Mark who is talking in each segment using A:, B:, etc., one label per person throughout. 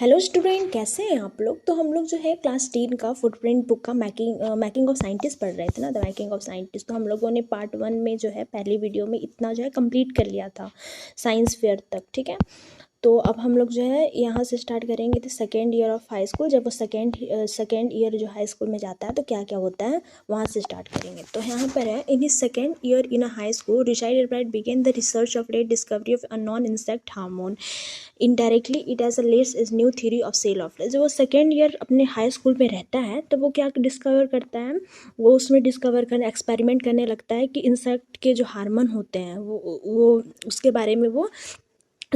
A: Hello student, कैसे हैं आप लोग। तो हम लोग जो है क्लास 10 का फुटप्रिंट बुक का मैकिंग ऑफ साइंटिस्ट पढ़ रहे थे ना, द मैकिंग ऑफ साइंटिस्ट। तो हम लोगों ने पार्ट 1 में जो है पहली वीडियो में इतना जो है कंप्लीट कर लिया था साइंस फेयर तक, ठीक है। तो अब हम लोग जो है यहाँ से स्टार्ट करेंगे the second year of high school. जब वो सेकेंड ईयर जो हाई स्कूल में जाता है तो क्या क्या होता है वहाँ से स्टार्ट करेंगे। तो यहाँ पर है, in his second year in a high school Richard Albright began the research of late discovery of a non insect hormone indirectly it as a let's is new theory of cell of life. जब वो second year अपने high school में रहता है तो वो क्या discover करता है, वो उसमें डिस्कवर करने एक्सपेरिमेंट करने लगता है कि इंसेक्ट के जो हार्मोन होते हैं वो उसके बारे में वो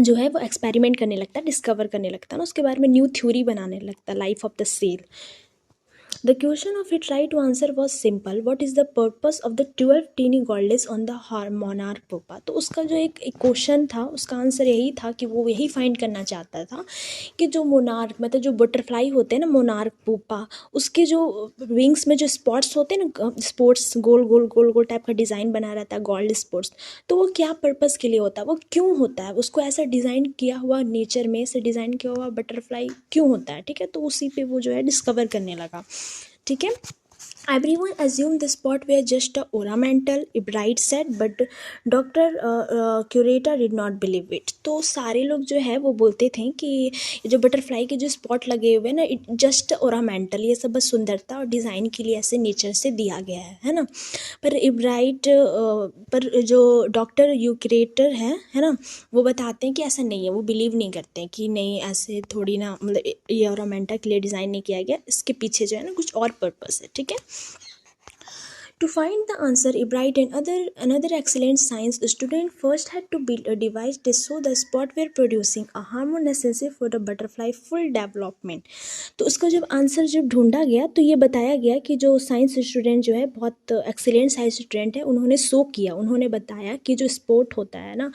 A: जो है वो एक्सपेरिमेंट करने लगता है, डिस्कवर करने लगता है ना, उसके बारे में न्यू थ्योरी बनाने लगता है, life of the cell. The question of it try to answer was simple. What is the purpose of the 12 teeny goldfish on the monarch pupa? तो उसका जो एक क्वेश्चन था उसका आंसर यही था कि वो यही फाइंड करना चाहता था कि जो मोनार्क मतलब जो बटरफ्लाई होते हैं ना, मोनार्क पुपा, उसके जो विंग्स में जो स्पॉट्स होते हैं ना, स्पॉट्स गोल गोल गोल गोल टाइप का डिज़ाइन बना रहता है, गोल्ड स्पॉट्स, तो वो क्या पर्पज़ के लिए होता है, वो क्यों होता है, उसको ऐसा डिज़ाइन किया हुआ, नेचर में से डिज़ाइन किया हुआ बटरफ्लाई क्यों होता है, ठीक है। तो उसी पे वो जो है डिस्कवर करने लगा, ठीक है। Everyone assumed the spot were just a ornamental, Bright said, but Dr. Curator did not believe it. तो सारे लोग जो है वो बोलते थे कि जो बटरफ्लाई के जो स्पॉट लगे हुए ना, इट जस्ट ओरामेंटल, ये सब बस सुंदरता और डिज़ाइन के लिए ऐसे नेचर से दिया गया है ना। पर ब्राइट पर जो डॉक्टर यूक्रेटर है ना, वो बताते हैं कि ऐसा नहीं है, वो बिलीव नहीं करते हैं कि नहीं ऐसे थोड़ी ना, मतलब ये ओरामेंटल के लिए डिज़ाइन नहीं किया गया, इसके पीछे जो है ना कुछ और पर्पस है, ठीक है। To find the answer, Bright and another excellent science student first had to build a device to show the spot were producing a hormone necessary for the butterfly full development. तो उसका जब answer जब ढूंढा गया तो ये बताया गया कि जो साइंस स्टूडेंट जो है बहुत एक्सीलेंट साइंस स्टूडेंट है, उन्होंने शो किया, उन्होंने बताया कि जो स्पोर्ट होता है ना,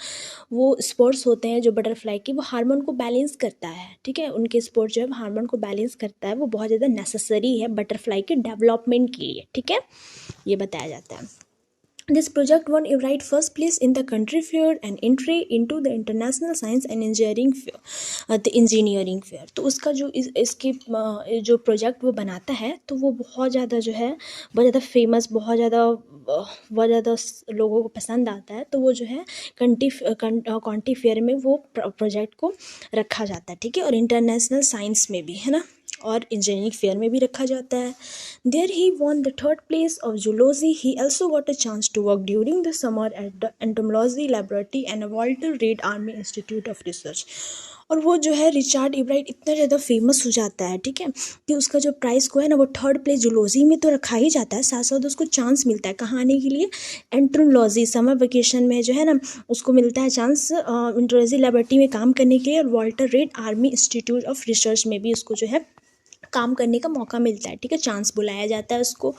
A: वो स्पोर्ट्स होते हैं जो बटरफ्लाई की, वो हार्मोन को बैलेंस करता है, ठीक है। उनके स्पोर्ट जो है हार्मोन को बैलेंस करता है, वो बहुत ज़्यादा नेसेसरी है बटरफ्लाई के डेवलपमेंट के लिए, ठीक है, ये बताया जाता है। This project won Everett first place in the country fair and entry into the international science and engineering fair, the engineering fair। तो उसका जो इसकी जो प्रोजेक्ट वो बनाता है तो वो बहुत ज़्यादा जो है बहुत ज़्यादा फेमस, बहुत ज़्यादा लोगों को पसंद आता है। तो वो जो है कॉन्टी फेयर में वो प्रोजेक्ट को रखा जाता है, ठीक है, और इंटरनेशनल साइंस में भी है ना, और इंजीनियरिंग फेयर में भी रखा जाता है। There he won the third place of zoology. He also got a chance to work during the summer at the entomology laboratory and Walter Reed Army Institute of Research. और वो जो है Richard Ebright इतना ज़्यादा famous हो जाता है, ठीक है, कि उसका जो प्राइस को है ना वो थर्ड प्लेस जूलॉजी में तो रखा ही जाता है, साथ साथ उसको चांस मिलता है कहाँ आने के लिए, एंट्रोलॉजी समर वेकेशन में जो है ना उसको मिलता है चांस एंट्रोलॉजी लेबोरेटरी में काम करने के लिए, और Walter red army institute of research में भी उसको जो है काम करने का मौका मिलता है, ठीक है, चांस बुलाया जाता है उसको।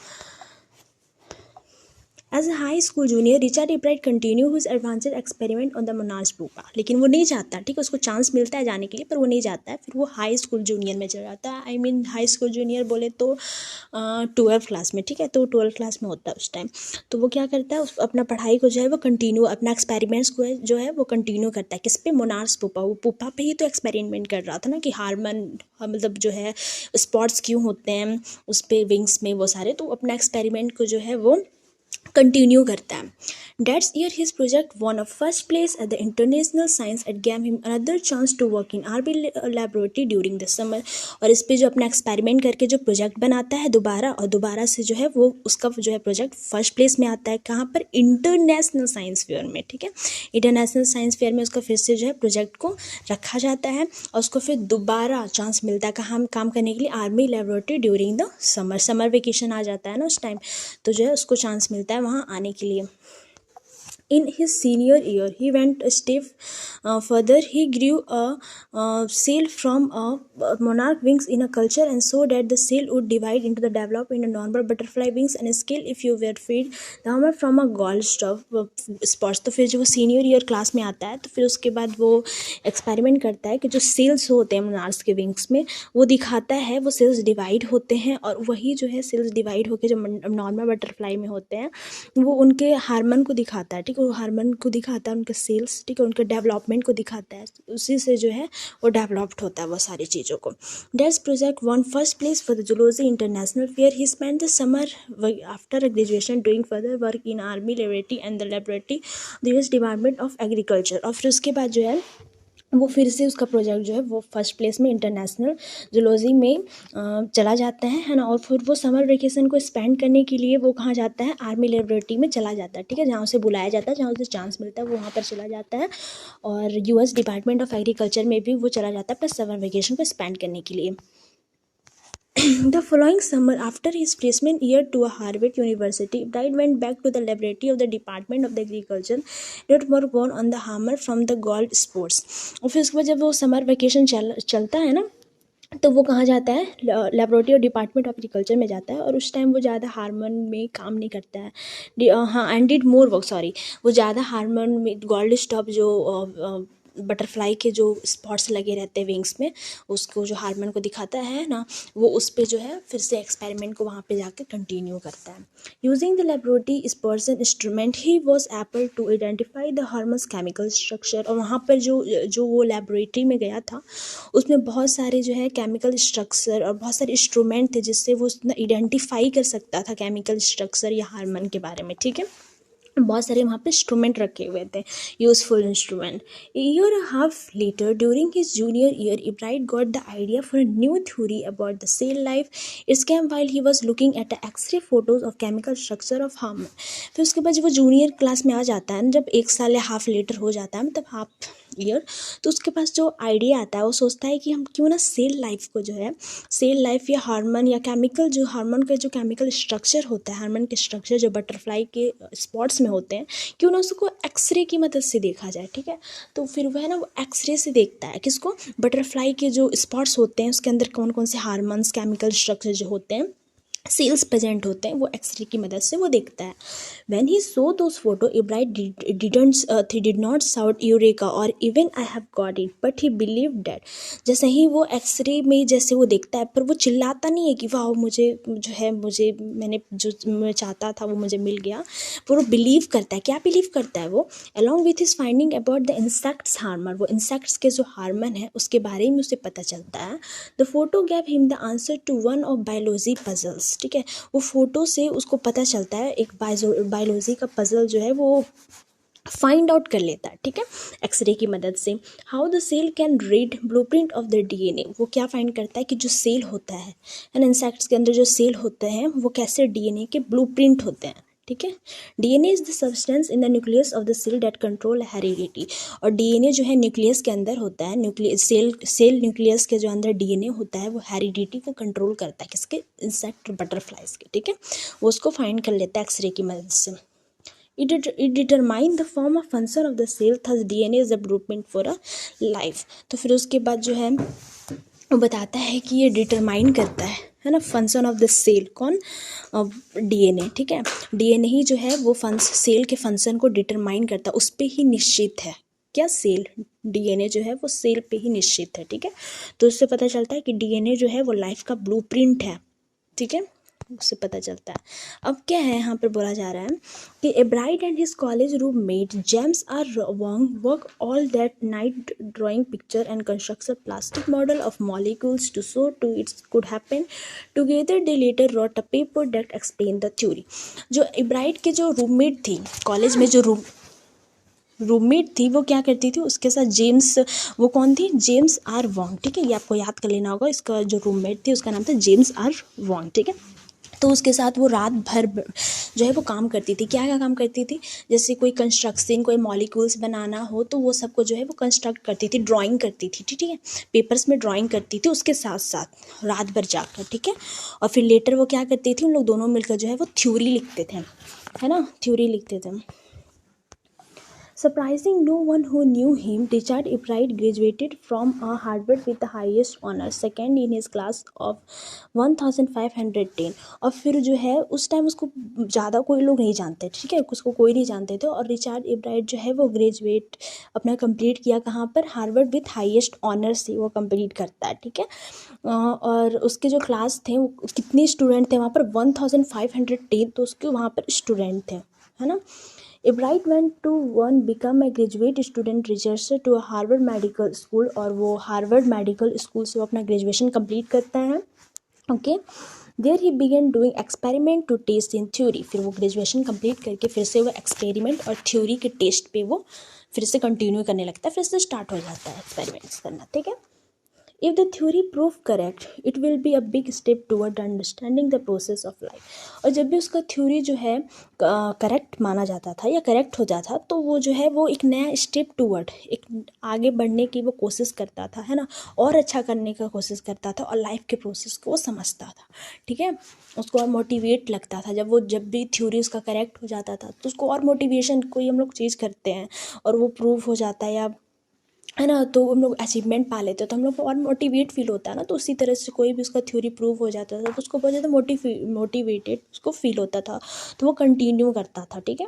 A: As a high school junior Richard Ebright continue his advanced experiment on the monarch pupa, लेकिन वो नहीं जाता, ठीक है, उसको चांस मिलता है जाने के लिए पर वो नहीं जाता है, फिर वो हाई स्कूल जूनियर में चला जाता है। I mean high school junior बोले तो 12th क्लास में, ठीक है, तो 12th क्लास में होता है उस टाइम। तो वो क्या करता है, अपना पढ़ाई को जो है वो कंटिन्यू, अपना एक्सपेरिमेंट्स को जो है वो कंटिन्यू करता है, किस पे, मोनार्च पुपा, वो पुपा पे ही तो एक्सपेरिमेंट कर रहा था ना कि हार्मोन मतलब जो है स्पॉट्स क्यों होते हैं उस पर विंग्स में, वो सारे, तो अपना एक्सपेरिमेंट को जो है वो कंटिन्यू करता है। That year his project won a first place at the international science and gave him another chance to work in RB laboratory during the summer। और इस पे जो अपना एक्सपेरिमेंट करके जो प्रोजेक्ट बनाता है दोबारा, और दोबारा से जो है वो उसका जो है प्रोजेक्ट फर्स्ट प्लेस में आता है, कहाँ पर, इंटरनेशनल साइंस फेयर में, ठीक है, इंटरनेशनल साइंस फेयर में उसका फिर से जो है प्रोजेक्ट को रखा जाता है और उसको फिर दोबारा चांस मिलता है कहाँ काम करने के लिए, army laboratory during the summer vacation आ जाता है ना उस टाइम, तो जो है उसको चांस मिलता है वहाँ आने के लिए। In his senior year, he went a step further. He grew a sail from a monarch wings in a culture and so that the sail would divide into the develop in a normal butterfly wings and a scale if you were feed the hammer from a gold spots। तो फिर जो वो senior year class में आता है तो फिर उसके बाद वो एक्सपेरिमेंट करता है कि जो सेल्स होते हैं मोनार्क्स के विंग्स में वो दिखाता है, वो सेल्स डिवाइड होते हैं और वही जो है सेल्स डिवाइड होकर जो नॉर्मल बटरफ्लाई में होते हैं वो उनके हार्मोन को दिखाता है, ठीक, वो हार्मोन को दिखाता है, उनके सेल्स, ठीक है, उनके डेवलपमेंट को दिखाता है, उसी से जो है वो डेवलप्ड होता है वो सारी चीज़ों को। That's project one first place for the zoology international fair. He spend the summer after graduation doing further work in army laboratory and the laboratory the US department of agriculture. और फिर उसके बाद जो है वो फिर से उसका प्रोजेक्ट जो है वो फर्स्ट प्लेस में इंटरनेशनल जूलॉजी में चला जाता है ना। और फिर वो समर वेकेशन को स्पेंड करने के लिए वो कहाँ जाता है, आर्मी लेबोरेटरी में चला जाता है, ठीक है, जहाँ उसे बुलाया जाता है, जहाँ उसे चांस मिलता है वो वहाँ पर चला जाता है। और यूएस डिपार्टमेंट ऑफ एग्रीकल्चर में भी वो चला जाता है अपना समर वेकेशन को स्पेंड करने के लिए। The following summer, after his freshman year to Harvard University, Bright went back to the laboratory of the Department of the Agriculture, did work on the hammer from the gold sports। और फिर उसके बाद जब वो summer vacation चलता है ना, तो वो कहाँ जाता है, लेबोरेटरी और डिपार्टमेंट ऑफ एग्रीकल्चर में जाता है। और उस टाइम वो ज़्यादा हार्मोन में काम नहीं करता है, हाँ, and did more work, sorry, वो ज़्यादा हार्मोन में गोल्ड स्टॉप जो बटरफ्लाई के जो स्पॉट्स लगे रहते हैं विंग्स में, उसको जो हार्मोन को दिखाता है ना, वो उस पे जो है फिर से एक्सपेरिमेंट को वहाँ पे जाके कंटिन्यू करता है। Using the laboratory spurson instrument he was able to identify the hormones chemical structure. और वहाँ पर जो वो लेबोरेटरी में गया था उसमें बहुत सारे जो है केमिकल स्ट्रक्चर और बहुत सारे इंस्ट्रूमेंट थे जिससे वो आइडेंटिफाई कर सकता था केमिकल स्ट्रक्चर या हार्मोन के बारे में, ठीक है। बहुत सारे वहाँ पे इंस्ट्रूमेंट रखे हुए थे, useful instrument. Year half later during his junior year Ebright got the idea for a new theory about the cell life. It's came while he was looking at the X-ray photos of chemical structure of hormone. फिर उसके बाद जब वो junior class में आ जाता है ना, जब 1 साल या हाफ लेटर हो जाता है मतलब हाफ ईयर, तो उसके पास जो आइडिया आता है वो सोचता है कि हम क्यों ना सेल लाइफ को जो है, सेल लाइफ या हार्मोन या केमिकल, जो हार्मोन का जो केमिकल स्ट्रक्चर होता है, हार्मोन के स्ट्रक्चर जो बटरफ्लाई के स्पॉट्स में होते हैं, क्यों ना उसको एक्सरे की मदद से देखा जाए, ठीक है। तो फिर वह ना वो एक्सरे से देखता है किसको, बटरफ्लाई के जो स्पॉट्स होते हैं उसके अंदर कौन कौन से हार्मोन्स केमिकल स्ट्रक्चर जो होते हैं, सेल्स प्रेजेंट होते हैं, वो एक्सरे की मदद से वो देखता है। When he saw those photo, Ibrahim did not shout Eureka or even I have got it, but he believed that। जैसे ही वो एक्सरे में जैसे वो देखता है, पर वो चिल्लाता नहीं है कि वाह मुझे जो है, मुझे मैंने जो मैं चाहता था वो मुझे मिल गया, पर वो बिलीव करता है। क्या बिलीव करता है वो, along with his finding about the insects hormone, वो इंसेक्ट्स के जो हार्मोन है उसके बारे में उसे पता चलता है। The photo gave him the answer to one of biology puzzles, ठीक है। वो फोटो से उसको पता चलता है एक बायोलॉजी का पजल जो है वो फाइंड आउट कर लेता है, ठीक है, एक्सरे की मदद से। How the cell can read blueprint of the DNA, वो क्या फाइंड करता है कि जो सेल होता है ना, इंसेक्ट्स के अंदर जो सेल होते हैं वो कैसे डीएनए के ब्लूप्रिंट होते हैं, ठीक है। DNA is the substance in the nucleus of the cell that control heredity. और डीएनए जो है न्यूक्लियस के अंदर होता है, न्यूक्लियस सेल न्यूक्लियस के जो अंदर डीएनए होता है वो हेरिडिटी को कंट्रोल करता है, किसके, इंसेक्ट बटरफ्लाइज के, ठीक है। वो उसको फाइंड कर लेता है एक्सरे की मदद से। It determine the form of function of the cell, thus DNA is the blueprint for a life। तो फिर उसके बाद जो है वो बताता है कि ये डिटरमाइन करता है ना, फंक्शन ऑफ द सेल, कौन, डीएनए, ठीक है। डीएनए ही जो है वो सेल के फंक्शन को डिटरमाइन करता है, उस पर ही निश्चित है, क्या, सेल, डीएनए जो है वो सेल पे ही निश्चित है, ठीक है। तो उससे पता चलता है कि डीएनए जो है वो लाइफ का ब्लूप्रिंट है, ठीक है, उससे पता चलता है। अब क्या है यहाँ पर बोला जा रहा है कि Ebright and his college roommate James R Wong work all that night drawing picture and construct plastic model of molecules to show to it's could happen together. They later wrote a paper that explain the theory. जो Ebright के जो roommate थी college में, जो roommate थी, वो क्या करती थी, उसके साथ जेम्स, वो कौन थी, जेम्स आर वॉन्ग, ठीक है, ये आपको याद कर लेना होगा। इसका जो रूममेट थी उसका नाम था जेम्स आर वॉन्ग, ठीक है। तो उसके साथ वो रात भर जो है वो काम करती थी। क्या क्या काम करती थी, जैसे कोई कंस्ट्रक्शन, कोई मॉलिक्यूल्स बनाना हो तो वो सबको जो है वो कंस्ट्रक्ट करती थी, ड्राइंग करती थी, ठीक है, पेपर्स में ड्राइंग करती थी उसके साथ साथ रात भर जाकर, ठीक है। और फिर लेटर वो क्या करती थी, उन लोग दोनों मिलकर जो है वो थ्योरी लिखते थे, है ना, थ्योरी लिखते थे। Surprising no one who knew him, Richard Ebright graduated from Harvard with the highest honors, second in his class of 1510। और फिर जो है उस टाइम उसको ज़्यादा कोई लोग नहीं जानते, ठीक है, उसको कोई नहीं जानते थे। और रिचर्ड एब्राइट जो है वो ग्रेजुएट अपना कंप्लीट किया कहाँ पर, हार्वर्ड विथ हाईएस्ट ऑनर्स से वो कंप्लीट करता है, ठीक है। और उसके जो क्लास थे वो कितने स्टूडेंट थे वहाँ पर, 1510, तो उसके वहाँ पर स्टूडेंट थे, है ना। Ebright went to one become a graduate student researcher to Harvard Medical School, और वो हार्वर्ड मेडिकल स्कूल से वो अपना ग्रेजुएशन कंप्लीट करता है। Okay, there he began doing experiment to test in theory, फिर वो ग्रेजुएशन कंप्लीट करके फिर से वो एक्सपेरिमेंट और थ्योरी के टेस्ट पे वो फिर से कंटिन्यू करने लगता है, फिर से स्टार्ट हो जाता है एक्सपेरिमेंट्स करना। ठीक है, if the theory prove correct, it will be a big step toward understanding the process of life. और जब भी उसका थ्योरी जो है करेक्ट माना जाता था या करेक्ट हो जाता, तो वो जो है वो एक नया स्टेप टूवर्ड, एक आगे बढ़ने की वो कोशिश करता था, है ना, और अच्छा करने का कोशिश करता था और लाइफ के प्रोसेस को वो समझता था। ठीक है, उसको और मोटिवेट लगता था जब भी थ्योरी उसका करेक्ट हो जाता था, तो उसको और मोटिवेशन, कोई हम लोग चीज़ करते हैं और वो प्रूव हो जाता है ना, तो हम लोग अचीवमेंट पा लेते हैं तो हम लोग को और मोटिवेट फील होता है ना। तो उसी तरह से कोई भी उसका थ्योरी प्रूव हो जाता था तो उसको बहुत ज़्यादा मोटिवेटेड उसको फील होता था, तो वो कंटिन्यू करता था। ठीक है,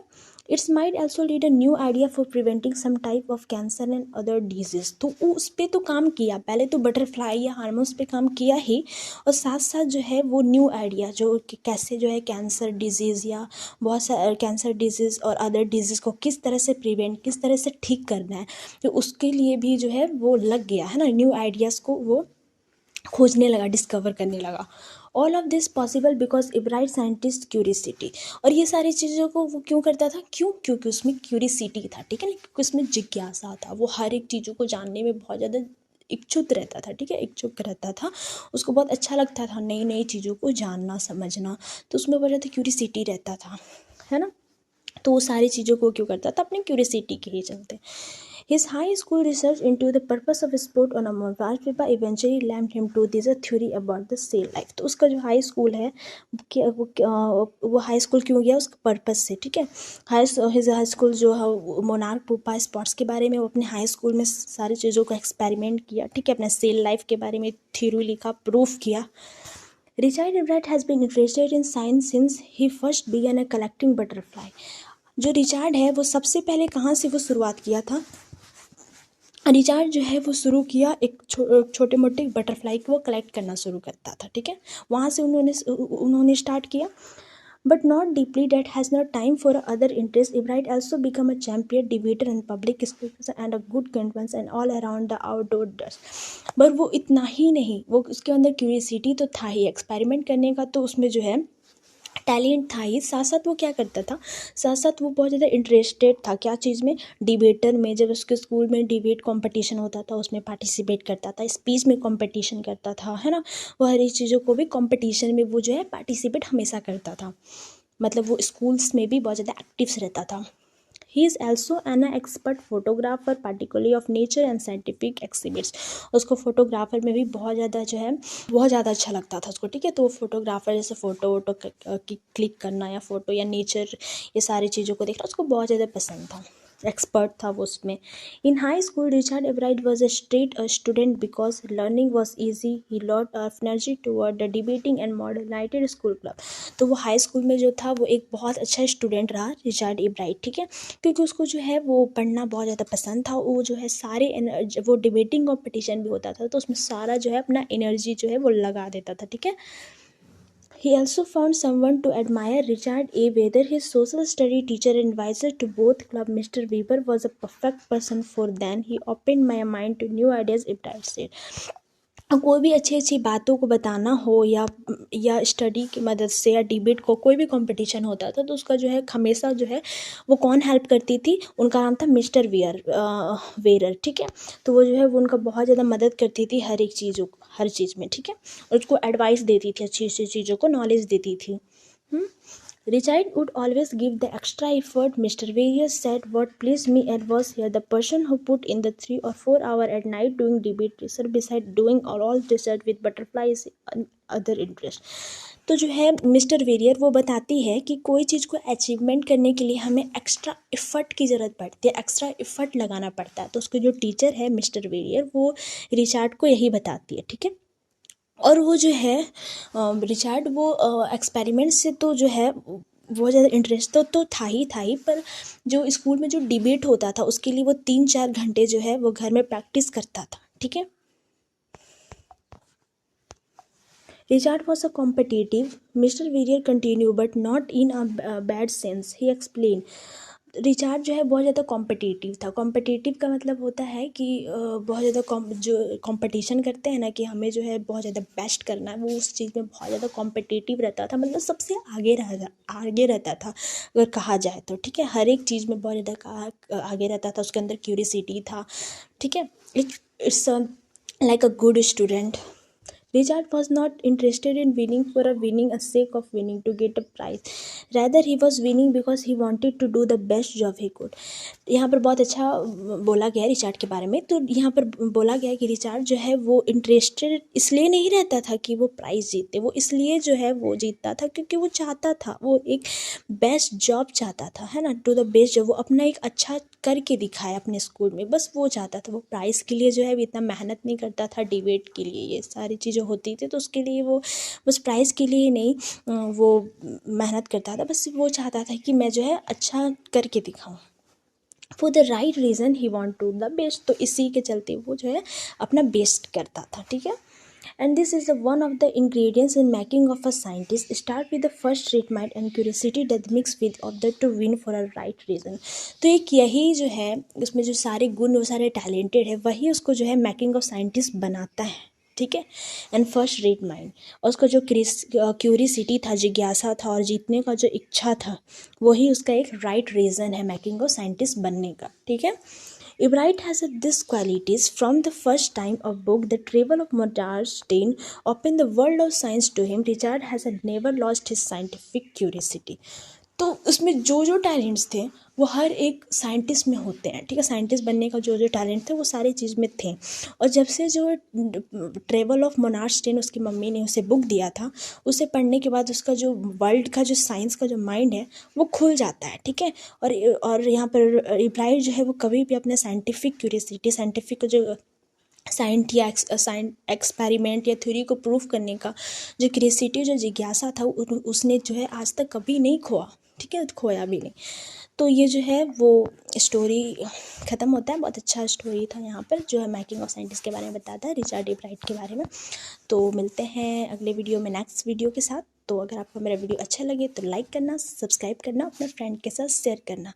A: it's might also lead a new idea for preventing some type of cancer and other disease. तो वो उस पर तो काम किया, पहले तो बटरफ्लाई या हार्मोन्स पे काम किया ही, और साथ साथ जो है वो न्यू आइडिया जो कि कैसे जो है कैंसर डिजीज़ या बहुत सारे कैंसर डिजीज़ और अदर डिजीज़ को किस तरह से प्रिवेंट, किस तरह से ठीक करना है, तो उसके लिए भी जो है वो लग गया, है ना, न्यू आइडियाज़ को वो खोजने लगा, डिस्कवर करने लगा। All of this possible because Ebright scientist curiosity. और ये सारी चीज़ों को वो क्यों करता था, क्योंकि उसमें क्यूरियसिटी था। ठीक है ना, क्योंकि उसमें जिज्ञासा था, वो हर एक चीज़ों को जानने में बहुत ज़्यादा इच्छुक रहता था। ठीक है, इच्छुक रहता था, उसको बहुत अच्छा लगता था नई नई चीज़ों को जानना समझना, तो उसमें बहुत ज़्यादा क्यूरियसिटी रहता था, है ना। तो वो सारी चीज़ों को क्यों करता था, अपनी क्यूरियसिटी के ही चलते। His high school research into the purpose of sport on a mobile paper eventually led him to this theory about the cell life. तो उसका जो हाई स्कूल है वो हाई स्कूल क्यों गया, उसका पर्पस से। ठीक है, हाई स्कूल जो है मोनार्क पुपा स्पोर्ट्स के बारे में, वो अपने हाई स्कूल में सारी चीज़ों को एक्सपेरिमेंट किया। ठीक है, अपने सेल लाइफ के बारे में थ्योरी लिखा, प्रूफ किया। Richard Everett has been interested in science since he first began collecting butterfly. जो रिचार्ड है वो सबसे पहले कहाँ से वो शुरुआत किया था, रिचार्ड जो है वो शुरू किया एक छोटे मोटे बटरफ्लाई को वो कलेक्ट करना शुरू करता था। ठीक है, वहाँ से उन्होंने स्टार्ट किया। But not deeply, that has not time for other interest. Ebright also become a champion debater and public speaker and a good convince and all around the outdoor dust. पर वो इतना ही नहीं, वो उसके अंदर क्यूरियसिटी तो था ही एक्सपेरिमेंट करने का, तो उसमें जो है टैलेंट था ही, साथ साथ वो क्या करता था, साथ साथ वो बहुत ज़्यादा इंटरेस्टेड था क्या चीज़ में, डिबेटर में। जब उसके स्कूल में डिबेट कंपटीशन होता था उसमें पार्टिसिपेट करता था, स्पीच में कंपटीशन करता था, है ना, वो हर एक चीज़ों को भी कंपटीशन में वो जो है पार्टिसिपेट हमेशा करता था, मतलब वो स्कूल्स में भी बहुत ज़्यादा एक्टिव रहता था। He is also an expert photographer particularly of nature and scientific exhibits. उसको फोटोग्राफर में भी बहुत ज़्यादा जो है बहुत ज़्यादा अच्छा लगता था उसको। ठीक है, तो वो फोटोग्राफर जैसे फ़ोटो वोटो क्लिक करना या फ़ोटो या नेचर, ये सारी चीज़ों को देखना उसको बहुत ज़्यादा पसंद था, एक्सपर्ट था वो उसमें। In high school Richard Everett was a straight student because learning was easy. He lot of energy toward the debating and moderated school club. तो वो हाई स्कूल में जो था वो एक बहुत अच्छा स्टूडेंट रहा रिचर्ड एवराइट। ठीक है, क्योंकि उसको जो है वो पढ़ना बहुत ज़्यादा पसंद था, वो जो है सारे वो डिबेटिंग कॉम्पिटिशन भी होता था तो उसमें सारा जो है अपना एनर्जी जो है वो लगा देता था। ठीक है, he also found someone to admire, Richard A. Weather, his social study teacher and advisor to both club. Mr. Weber was a perfect person for then. He opened my mind to new ideas, Ibrahim said. कोई भी अच्छी अच्छी बातों को बताना हो या study की मदद से या डिबेट को कोई भी कंपटीशन होता था तो उसका जो है हमेशा जो है वो कौन हेल्प करती थी, उनका नाम था मिस्टर वेरर। ठीक है, तो वो जो है वो उनका बहुत ज़्यादा मदद करती थी हर एक चीज़ों हर चीज़ में। ठीक है, और उसको एडवाइस देती थी, अच्छी अच्छी चीज़ों को नॉलेज देती थी। Richard would always give the extra effort. Mr. Various said, what pleased me and was here the person who put in the 3 or 4 hours at night doing debate research beside doing all research with butterflies and other interest. तो जो है mister barrier वो बताती है कि कोई चीज़ को achievement करने के लिए हमें एक्स्ट्रा एफर्ट की ज़रूरत पड़ती है, एक्स्ट्रा एफर्ट लगाना पड़ता है। तो उसके जो टीचर है मिस्टर वेरियर वो रिचार्ड को यही बताती है। ठीक है, और वो जो है रिचार्ड वो एक्सपेरिमेंट से तो जो है बहुत ज़्यादा इंटरेस्ट तो था ही, पर जो स्कूल में जो डिबेट होता था उसके लिए वो 3-4 घंटे जो है वो घर में प्रैक्टिस करता था। ठीक है, Richard was a competitive, Mr. Villiers continued, but not in a bad sense. He explained, Richard जो है बहुत ज़्यादा कॉम्पिटिटिव था। कॉम्पिटिटिव का मतलब होता है कि बहुत ज़्यादा जो कंपटीशन करते हैं ना, कि हमें जो है बहुत ज़्यादा बेस्ट करना है, वो उस चीज़ में बहुत ज़्यादा कॉम्पिटिटिव रहता था, मतलब सबसे आगे रहता था अगर कहा जाए तो, ठीक है। हर एक चीज़ में बहुत ज़्यादा आगे रहता था, उसके अंदर क्यूरियोसिटी था, ठीक है। It's like a good student. Richard was not interested in winning for a winning a sake of winning to get a prize. Rather, he was winning because he wanted to do the best job he could. यहाँ पर बहुत अच्छा बोला गया है Richard के बारे में। तो यहाँ पर बोला गया है कि रिचार्ड जो है वो इंटरेस्टेड इसलिए नहीं रहता था कि वो प्राइज़ जीते, वो इसलिए जो है वो जीतता था क्योंकि वो चाहता था, वो एक बेस्ट जॉब चाहता था, है ना, टू द बेस्ट जॉब। वो अपना एक अच्छा करके दिखाया अपने स्कूल में, बस वो चाहता था। वो प्राइज़ के लिए जो है इतना मेहनत नहीं करता था, डिबेट के लिए ये सारी चीज़ें होती थी तो उसके लिए वो बस प्राइज़ के लिए नहीं वो मेहनत करता था, बस वो चाहता था कि मैं जो है अच्छा करके दिखाऊं। For the right reason he want to the best, तो इसी के चलते वो जो है अपना बेस्ट करता था, ठीक है। And this is the one of the ingredients in making of a scientist. Start with the first rate mind and curiosity that mix with of the to win for a right reason. तो एक यही जो है उसमें जो सारे गुण वो सारे टैलेंटेड है, वही उसको जो है मेकिंग ऑफ साइंटिस्ट बनाता है, ठीक है। एंड फर्स्ट रेट माइंड, और उसका जो क्यूरियसिटी था, जिज्ञासा था और जीतने का जो इच्छा था, वही उसका एक राइट रीज़न है मेकिंग ऑफ साइंटिस्ट बनने का, ठीक है। If Wright has these qualities from the first time a book, The Travel of Monarstein, opened the world of science to him. Richard has never lost his scientific curiosity. तो उसमें जो जो talents थे वो हर एक साइंटिस्ट में होते हैं, ठीक है। साइंटिस्ट बनने का जो जो टैलेंट थे वो सारी चीज़ में थे। और जब से जो ट्रेवल ऑफ मोनार्स्टेन उसकी मम्मी ने उसे बुक दिया था, उसे पढ़ने के बाद उसका जो वर्ल्ड का जो साइंस का जो माइंड है वो खुल जाता है, ठीक है। और यहाँ पर इब्राहिम जो है वो कभी भी अपने साइंटिफिक क्यूरियसिटी, साइंटिफिक जो साइंट या एक्सपेरिमेंट या थ्योरी को प्रूफ करने का जो क्यूरियसिटी जो जिज्ञासा था उसने जो है आज तक कभी नहीं खोआ, ठीक है, खोया भी नहीं। तो ये जो है वो स्टोरी ख़त्म होता है। बहुत अच्छा स्टोरी था यहाँ पर, जो है मेकिंग ऑफ साइंटिस्ट के बारे में बताता है, रिचर्ड ए ब्राइट के बारे में। तो मिलते हैं अगले वीडियो में, नेक्स्ट वीडियो के साथ। तो अगर आपको मेरा वीडियो अच्छा लगे तो लाइक करना, सब्सक्राइब करना, अपने फ्रेंड के साथ शेयर करना।